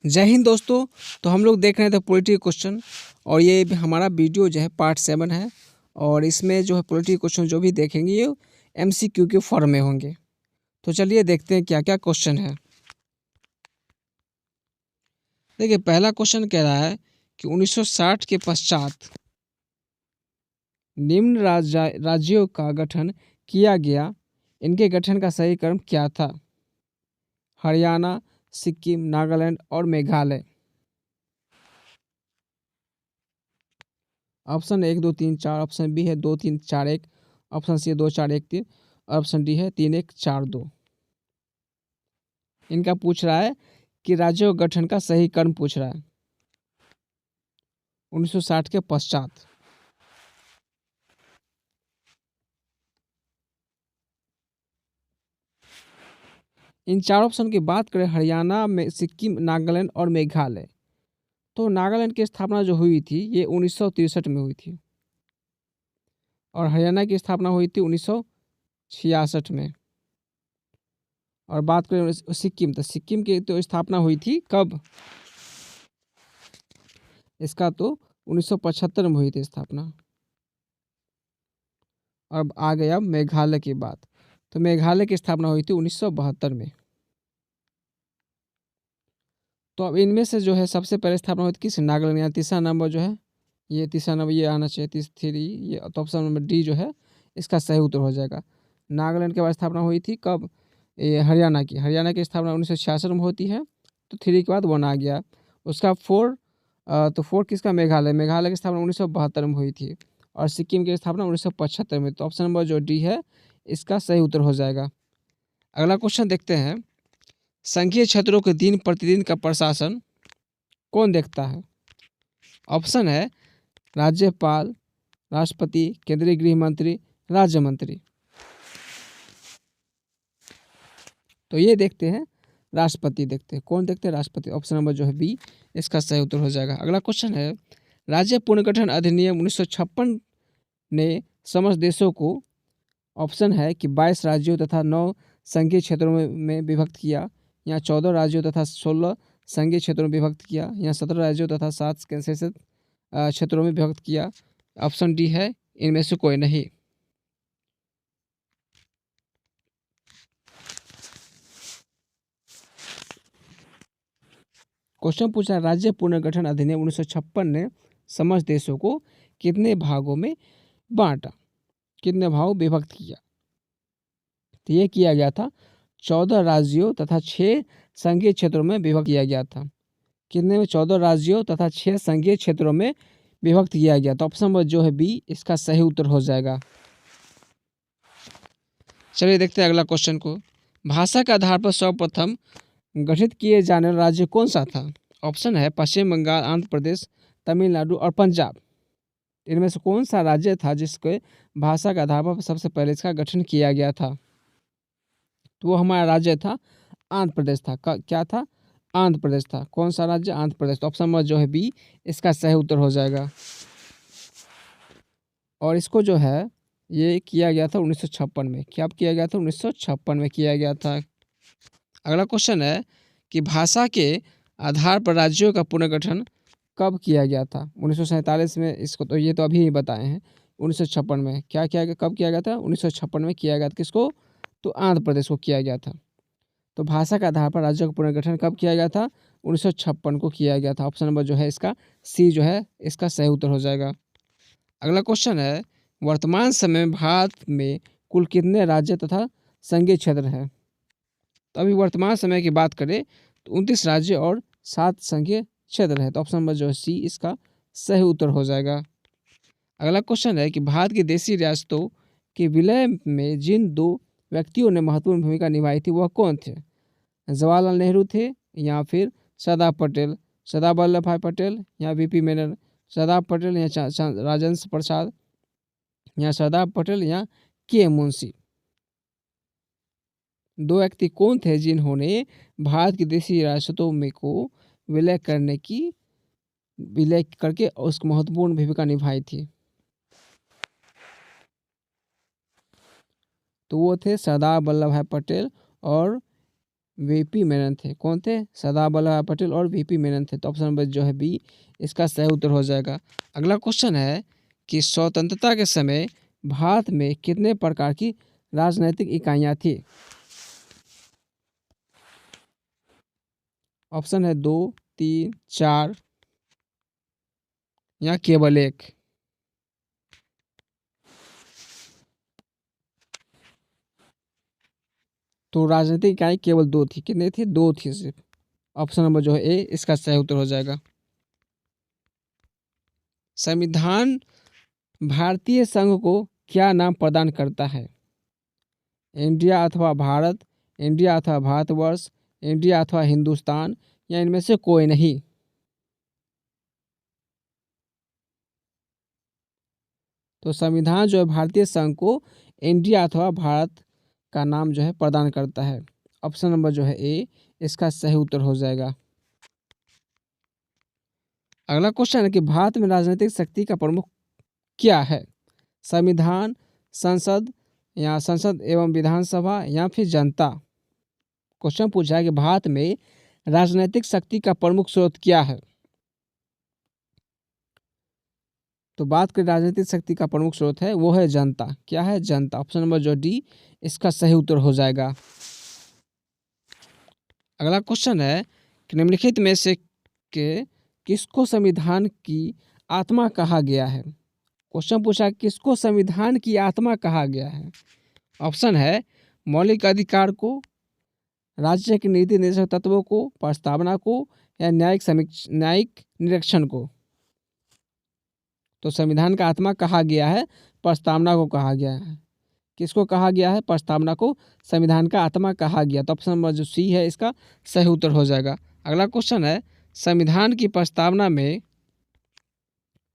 जय हिंद दोस्तों। तो हम लोग देख रहे थे पॉलिटी क्वेश्चन और ये हमारा वीडियो जो है पार्ट 7 है और इसमें जो है पॉलिटी क्वेश्चन जो भी देखेंगे ये एमसीक्यू के फॉर्म में होंगे। तो चलिए देखते हैं क्या क्या क्वेश्चन है। देखिए पहला क्वेश्चन कह रहा है कि 1960 के पश्चात निम्न राज्यों का गठन किया गया, इनके गठन का सही क्रम क्या था? हरियाणा, सिक्किम, नागालैंड और मेघालय। ऑप्शन 1 2 3 4, ऑप्शन बी है 2 3 4 1, ऑप्शन सी 2 4 1 3, ऑप्शन डी है 3 1 4 2। इनका पूछ रहा है कि राज्यों के गठन का सही क्रम पूछ रहा है 1960 के पश्चात। इन चार ऑप्शन की बात करें, हरियाणा में, सिक्किम, नागालैंड और मेघालय, तो नागालैंड की स्थापना जो हुई थी ये 1963 में हुई थी और हरियाणा की स्थापना हुई थी 1966 में। और बात करें सिक्किम, तो सिक्किम की तो स्थापना हुई थी कब? इसका तो 1975 में हुई थी स्थापना। अब आ गया मेघालय की बात, तो मेघालय की स्थापना हुई थी 1972 में। तो अब इनमें से जो है सबसे पहले स्थापना हुई थी किस? नागालैंड। यहाँ तीसरा नंबर जो है, ये तीसरा नंबर ये आना चाहिए, 3 ये, तो ऑप्शन नंबर डी जो है इसका सही उत्तर हो जाएगा। नागालैंड के बाद स्थापना हुई थी कब? ये हरियाणा की स्थापना 1966 में होती है, तो 3 के बाद 1 आ गया। उसका 4, तो 4 किसका? मेघालय की स्थापना 1972 में हुई थी और सिक्किम की स्थापना 1975 में। तो ऑप्शन नंबर जो डी है इसका सही उत्तर हो जाएगा। अगला क्वेश्चन देखते हैं, संघीय क्षेत्रों के दिन प्रतिदिन का प्रशासन कौन देखता है? ऑप्शन है राज्यपाल, राष्ट्रपति, केंद्रीय गृह मंत्री, राज्य मंत्री। तो ये देखते हैं राष्ट्रपति देखते हैं। कौन देखते हैं? राष्ट्रपति। ऑप्शन नंबर जो है बी इसका सही उत्तर हो जाएगा। अगला क्वेश्चन है, राज्य पुनर्गठन अधिनियम 1956 ने समस्त देशों को, ऑप्शन है कि 22 राज्यों तथा 9 संघीय क्षेत्रों में विभक्त किया, या 14 राज्यों तथा 16 संघीय क्षेत्रों में विभक्त किया, या 17 राज्यों तथा 7 केंद्रशासित क्षेत्रों में विभक्त किया। ऑप्शन डी है इनमें से कोई नहीं। क्वेश्चन पूछा, राज्य पुनर्गठन अधिनियम 1956 ने समस्त देशों को कितने भागों में बांटा, कितने भागों विभक्त किया? तो ये किया गया था 14 राज्यों तथा 6 संघीय क्षेत्रों में विभक्त किया गया था। कितने में? 14 राज्यों तथा 6 संघीय क्षेत्रों में विभक्त किया गया। तो ऑप्शन नंबर जो है बी इसका सही उत्तर हो जाएगा। चलिए देखते हैं अगला क्वेश्चन को, भाषा के आधार पर सर्वप्रथम गठित किए जाने वाला राज्य कौन सा था? ऑप्शन है पश्चिम बंगाल, आंध्र प्रदेश, तमिलनाडु और पंजाब। इनमें से कौन सा राज्य था जिसके भाषा के आधार पर सबसे पहले इसका गठन किया गया था? तो वो हमारा राज्य था आंध्र प्रदेश था। क्या था? आंध्र प्रदेश था। कौन सा राज्य? आंध्र प्रदेश। तो ऑप्शन नंबर जो है बी इसका सही उत्तर हो जाएगा। और इसको जो है ये किया गया था 1956 में। क्या किया गया था? 1956 में किया गया था। अगला क्वेश्चन है कि भाषा के आधार पर राज्यों का पुनर्गठन कब किया गया था? 1947 में। इसको तो ये तो अभी ही बताए हैं। 1956 में क्या किया गया? कब किया गया था? 1956 में किया गया था। किसको? तो आंध्र प्रदेश को किया गया था। तो भाषा के आधार पर राज्यों का पुनर्गठन कब किया गया था? 1956 को किया गया था। ऑप्शन नंबर जो है इसका सी जो है इसका सही उत्तर हो जाएगा। अगला क्वेश्चन है, वर्तमान समय में भारत में कुल कितने राज्य तथा संघीय क्षेत्र हैं? तो अभी वर्तमान समय की बात करें तो 29 राज्य और 7 संघीय क्षेत्र है। तो ऑप्शन नंबर जो है सी इसका सही उत्तर हो जाएगा। अगला क्वेश्चन है कि भारत की देशी रियासतों के विलय में जिन 2 व्यक्तियों ने महत्वपूर्ण भूमिका निभाई थी वह कौन थे? जवाहरलाल नेहरू थे, या फिर सरदार वल्लभ भाई पटेल, या वीपी मेनन, सरदार पटेल या राजेंद्र प्रसाद, या सरदार पटेल या के मुंशी। 2 व्यक्ति कौन थे जिन्होंने भारत की देशी रियासतों में को विलय करके उसको महत्वपूर्ण भूमिका निभाई थी? तो वो थे सरदार वल्लभ भाई पटेल और वीपी मेनन थे। कौन थे? सरदार वल्लभ भाई पटेल और वीपी मेनन थे। तो ऑप्शन नंबर जो है बी इसका सही उत्तर हो जाएगा। अगला क्वेश्चन है कि स्वतंत्रता के समय भारत में कितने प्रकार की राजनैतिक इकाइयां थी? ऑप्शन है 2, 3, 4 या केवल एक। तो राजनीतिक इकाई केवल 2 थी। कितनी थी? 2 थी सिर्फ। ऑप्शन नंबर जो है ए इसका सही उत्तर हो जाएगा। संविधान भारतीय संघ को क्या नाम प्रदान करता है? इंडिया अथवा भारत, इंडिया अथवा भारतवर्ष, इंडिया अथवा हिंदुस्तान या इनमें से कोई नहीं। तो संविधान जो है भारतीय संघ को इंडिया अथवा भारत का नाम जो है प्रदान करता है। ऑप्शन नंबर जो है ए इसका सही उत्तर हो जाएगा। अगला क्वेश्चन है कि भारत में राजनीतिक शक्ति का प्रमुख क्या है? संविधान, संसद या संसद एवं विधानसभा या फिर जनता। क्वेश्चन पूछा है कि भारत में राजनीतिक शक्ति का प्रमुख स्रोत क्या है? तो बात करें राजनीतिक शक्ति का प्रमुख स्रोत है वो है जनता। क्या है? जनता। ऑप्शन नंबर जो डी इसका सही उत्तर हो जाएगा। अगला क्वेश्चन है कि निम्नलिखित में से के किसको संविधान की आत्मा कहा गया है? क्वेश्चन पूछा किसको संविधान की आत्मा कहा गया है? ऑप्शन है मौलिक अधिकार को, राज्य के नीति निर्देशक तत्वों को, प्रस्तावना को या न्यायिक निरीक्षण को। तो संविधान का आत्मा कहा गया है प्रस्तावना को कहा गया है। किसको कहा गया है? प्रस्तावना को संविधान का आत्मा कहा गया। तो ऑप्शन नंबर जो सी है इसका सही उत्तर हो जाएगा। अगला क्वेश्चन है संविधान की प्रस्तावना में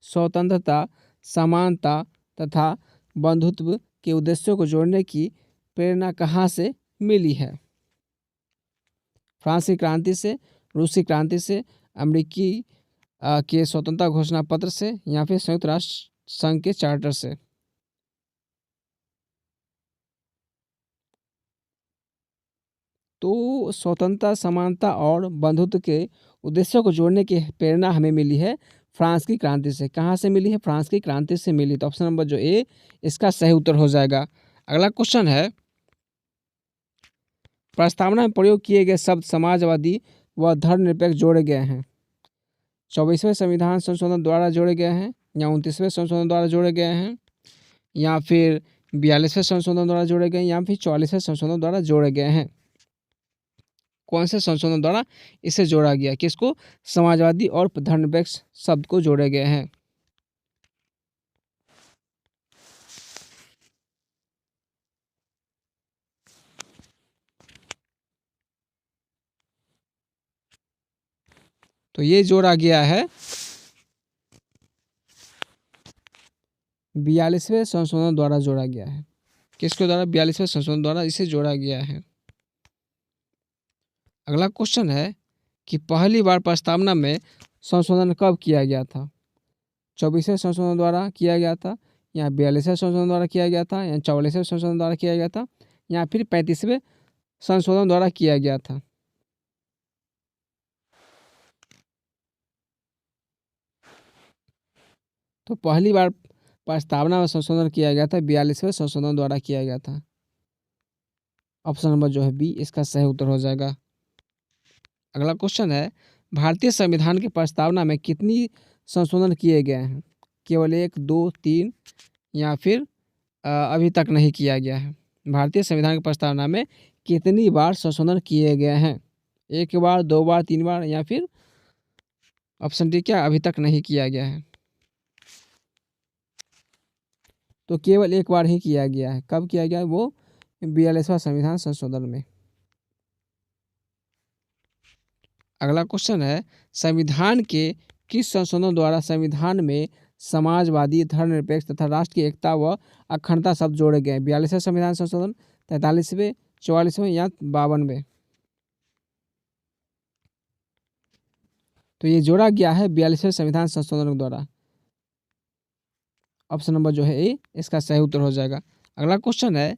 स्वतंत्रता, समानता तथा बंधुत्व के उद्देश्यों को जोड़ने की प्रेरणा कहाँ से मिली है? फ्रांस की क्रांति से, रूसी क्रांति से, अमेरिकी के स्वतंत्रता घोषणा पत्र से या फिर संयुक्त राष्ट्र संघ के चार्टर से। तो स्वतंत्रता, समानता और बंधुत्व के उद्देश्यों को जोड़ने की प्रेरणा हमें मिली है फ्रांस की क्रांति से। कहाँ से मिली है? फ्रांस की क्रांति से मिली। तो ऑप्शन नंबर जो ए इसका सही उत्तर हो जाएगा। अगला क्वेश्चन है प्रस्तावना में प्रयोग किए गए शब्द समाजवादी व धर्मनिरपेक्ष जोड़े गए हैं। 24वें संविधान संशोधन द्वारा जोड़े गए हैं या 29वें संशोधन द्वारा जोड़े गए हैं या फिर 42वें संशोधन द्वारा जोड़े गए या फिर 44वें संशोधन द्वारा जोड़े गए हैं। कौन से संशोधन द्वारा इसे जोड़ा गया? किसको? समाजवादी और धर्मनिरपेक्ष शब्द को जोड़े गए हैं। तो ये जोड़ा गया है 42वें संशोधन द्वारा जोड़ा गया है। किसके द्वारा? 42वें संशोधन द्वारा इसे जोड़ा गया है। अगला क्वेश्चन है कि पहली बार प्रस्तावना में संशोधन कब किया गया था? 24वें संशोधन द्वारा किया गया था या 42वें संशोधन द्वारा किया गया था या 44वें संशोधन द्वारा किया गया था या फिर 35वें संशोधन द्वारा किया गया था? तो पहली बार प्रस्तावना में संशोधन किया गया था 42वें संशोधन द्वारा किया गया था। ऑप्शन नंबर जो है बी इसका सही उत्तर हो जाएगा। अगला क्वेश्चन है भारतीय संविधान की प्रस्तावना में कितनी संशोधन किए गए हैं? केवल 1, 2, 3 या फिर अभी तक नहीं किया गया है? भारतीय संविधान की प्रस्तावना में कितनी बार संशोधन किए गए हैं? 1 बार, 2 बार, 3 बार या फिर ऑप्शन डी क्या अभी तक नहीं किया गया है? तो केवल 1 बार ही किया गया है। कब किया गया है? वो 42वां संविधान संशोधन में। अगला क्वेश्चन है संविधान के किस संशोधन द्वारा संविधान में समाजवादी, धर्मनिरपेक्ष तथा राष्ट्र की एकता व अखंडता शब्द जोड़े गए? 42वें संविधान संशोधन, 43वें, 44वें या 52वें? तो ये जोड़ा गया है 42वें संविधान संशोधन द्वारा। ऑप्शन नंबर जो है ए इसका सही उत्तर हो जाएगा। अगला क्वेश्चन है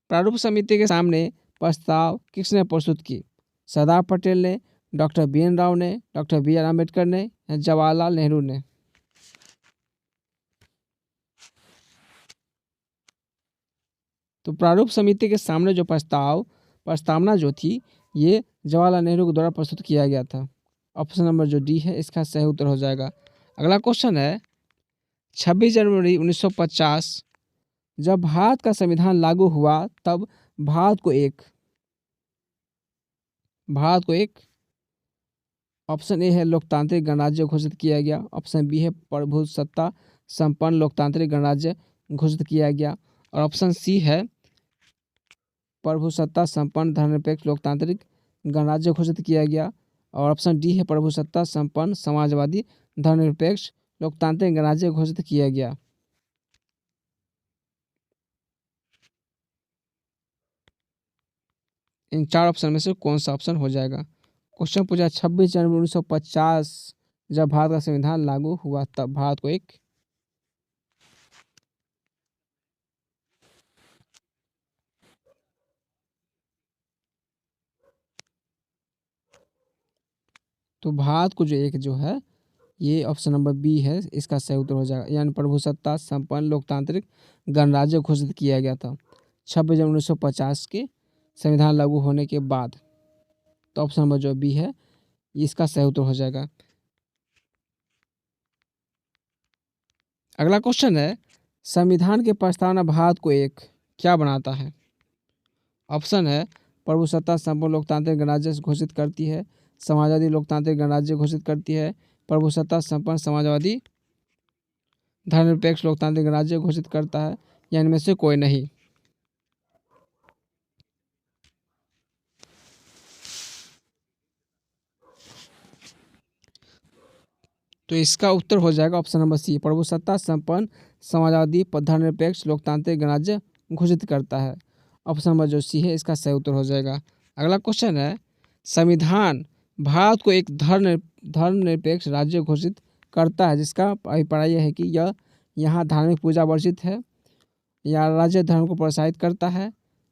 प्रारूप समिति के सामने प्रस्ताव किसने प्रस्तुत की? सरदार पटेल ने, डॉक्टर बी एन राव ने, डॉक्टर बी आर अम्बेडकर ने या जवाहरलाल नेहरू ने? तो प्रारूप समिति के सामने जो प्रस्तावना जो थी, ये जवाहरलाल नेहरू के द्वारा प्रस्तुत किया गया था। ऑप्शन नंबर जो डी है इसका सही उत्तर हो जाएगा। अगला क्वेश्चन है 26 जनवरी 1950 जब भारत का संविधान लागू हुआ तब भारत को एक ऑप्शन ए है लोकतांत्रिक गणराज्य घोषित किया गया, ऑप्शन बी है प्रभुसत्ता संपन्न लोकतांत्रिक गणराज्य घोषित किया गया, और ऑप्शन सी है प्रभुसत्ता संपन्न धर्मनिरपेक्ष लोकतांत्रिक गणराज्य घोषित किया गया, और ऑप्शन डी है प्रभुसत्ता संपन्न समाजवादी धर्मनिरपेक्ष लोकतांत्रिक गणराज्य घोषित किया गया। इन चार ऑप्शन में से कौन सा ऑप्शन हो जाएगा? क्वेश्चन पूछा 26 जनवरी 1950 जब भारत का संविधान लागू हुआ तब भारत को तो भारत को जो है ये ऑप्शन नंबर बी है इसका सही उत्तर हो जाएगा, यानी प्रभुसत्ता संपन्न लोकतांत्रिक गणराज्य घोषित किया गया था 26 जनवरी 1950 के संविधान लागू होने के बाद। तो ऑप्शन नंबर जो बी है इसका सही उत्तर हो जाएगा। अगला क्वेश्चन है संविधान की प्रस्तावना भारत को क्या बनाता है? ऑप्शन है प्रभुसत्ता संपन्न लोकतांत्रिक गणराज्य घोषित करती है, समाजवादी लोकतांत्रिक गणराज्य घोषित करती है, प्रभुसत्ता संपन्न समाजवादी धर्मनिरपेक्ष लोकतांत्रिक गणराज्य घोषित करता है, या इनमें से कोई नहीं। तो इसका उत्तर हो जाएगा ऑप्शन नंबर सी, प्रभुसत्ता संपन्न समाजवादी धर्मनिरपेक्ष लोकतांत्रिक गणराज्य घोषित करता है। ऑप्शन नंबर जो सी है इसका सही उत्तर हो जाएगा। अगला क्वेश्चन है संविधान भारत को एक धर्मनिरपेक्ष राज्य घोषित करता है जिसका अभिप्राय यह है कि यह यहाँ धार्मिक पूजा वर्जित है या राज्य धर्म को प्रोत्साहित करता है।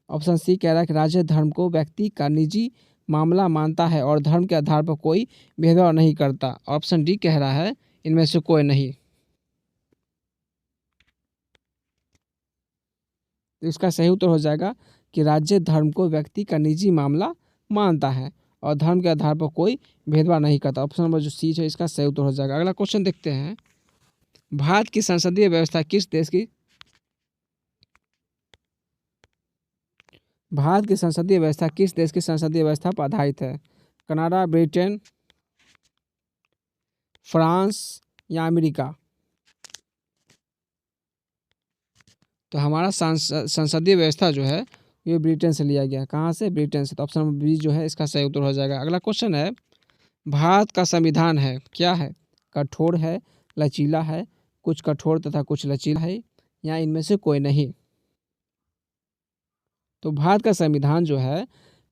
ऑप्शन सी कह रहा है कि राज्य धर्म को व्यक्ति का निजी मामला मानता है और धर्म के आधार पर कोई भेदभाव नहीं करता। ऑप्शन डी कह रहा है इनमें से कोई नहीं। तो इसका सही उत्तर हो जाएगा कि राज्य धर्म को व्यक्ति का निजी मामला मानता है और धर्म के आधार पर कोई भेदभाव नहीं करता। ऑप्शन नंबर जो सी है इसका सही उत्तर हो जाएगा। अगला क्वेश्चन देखते हैं भारत की संसदीय व्यवस्था किस देश की संसदीय व्यवस्था पर आधारित है? कनाडा, ब्रिटेन, फ्रांस या अमेरिका? तो हमारा संसदीय व्यवस्था जो है ये ब्रिटेन से लिया गया। कहाँ से? ब्रिटेन से। तो ऑप्शन नंबर बी जो है इसका सही उत्तर हो जाएगा। अगला क्वेश्चन है भारत का संविधान है क्या है? कठोर है, लचीला है, कुछ कठोर तथा कुछ लचीला है, या इनमें से कोई नहीं? तो भारत का संविधान जो है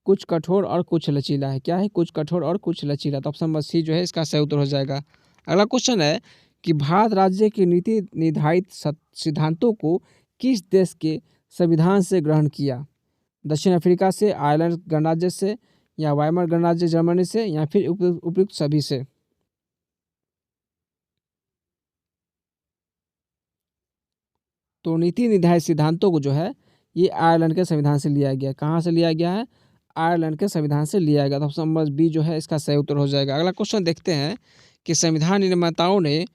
कुछ कठोर और कुछ लचीला है। क्या है? कुछ कठोर और कुछ लचीला। तो ऑप्शन नंबर सी जो है इसका सही उत्तर हो जाएगा। अगला क्वेश्चन है कि भारत राज्य की नीति निर्धारित सिद्धांतों को किस देश के संविधान से ग्रहण किया? दक्षिण अफ्रीका से, आयरलैंड गणराज्य से, या वाइमर गणराज्य जर्मनी से, या फिर उपयुक्त सभी से? तो नीति निर्धारित सिद्धांतों को जो है ये आयरलैंड के संविधान से लिया गया। कहाँ से लिया गया है? आयरलैंड के संविधान से लिया गया। तो ऑप्शन नंबर बी जो है इसका सही उत्तर हो जाएगा। अगला क्वेश्चन देखते हैं कि संविधान निर्माताओं ने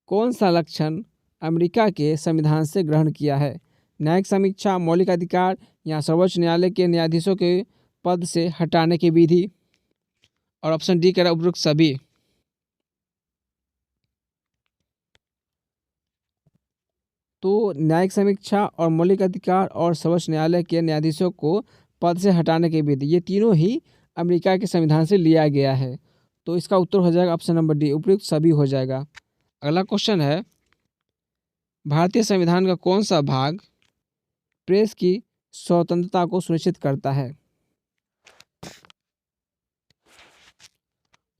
कौन सा लक्षण अमेरिका के संविधान से ग्रहण किया है? न्यायिक समीक्षा, मौलिक अधिकार, या सर्वोच्च न्यायालय के न्यायाधीशों के पद से हटाने की विधि? और ऑप्शन डी कह रहा है उपयुक्त सभी। तो न्यायिक समीक्षा और मौलिक अधिकार और सर्वोच्च न्यायालय के न्यायाधीशों को पद से हटाने की विधि, ये तीनों ही अमेरिका के संविधान से लिया गया है। तो इसका उत्तर हो जाएगा ऑप्शन नंबर डी, उपयुक्त सभी हो जाएगा। अगला क्वेश्चन है भारतीय संविधान का कौन सा भाग प्रेस की स्वतंत्रता को सुनिश्चित करता है?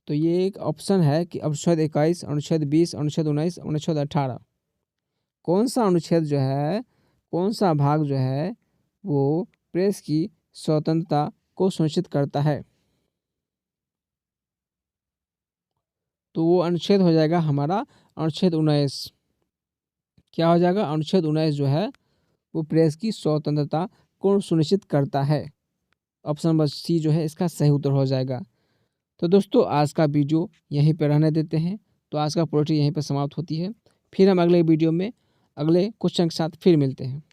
तो ये एक ऑप्शन है कि अनुच्छेद 21, अनुच्छेद 20, अनुच्छेद 19, अनुच्छेद 18। कौन सा अनुच्छेद जो है, कौन सा भाग जो है वो प्रेस की स्वतंत्रता को सुनिश्चित करता है? तो वो अनुच्छेद हो जाएगा हमारा अनुच्छेद 19। क्या हो जाएगा? अनुच्छेद 19 जो है वो प्रेस की स्वतंत्रता को सुनिश्चित करता है। ऑप्शन नंबर सी जो है इसका सही उत्तर हो जाएगा। तो दोस्तों आज का वीडियो यहीं पर रहने देते हैं। तो आज का पोएट्री यहीं पर समाप्त होती है। फिर हम अगले वीडियो में अगले क्वेश्चन के साथ फिर मिलते हैं।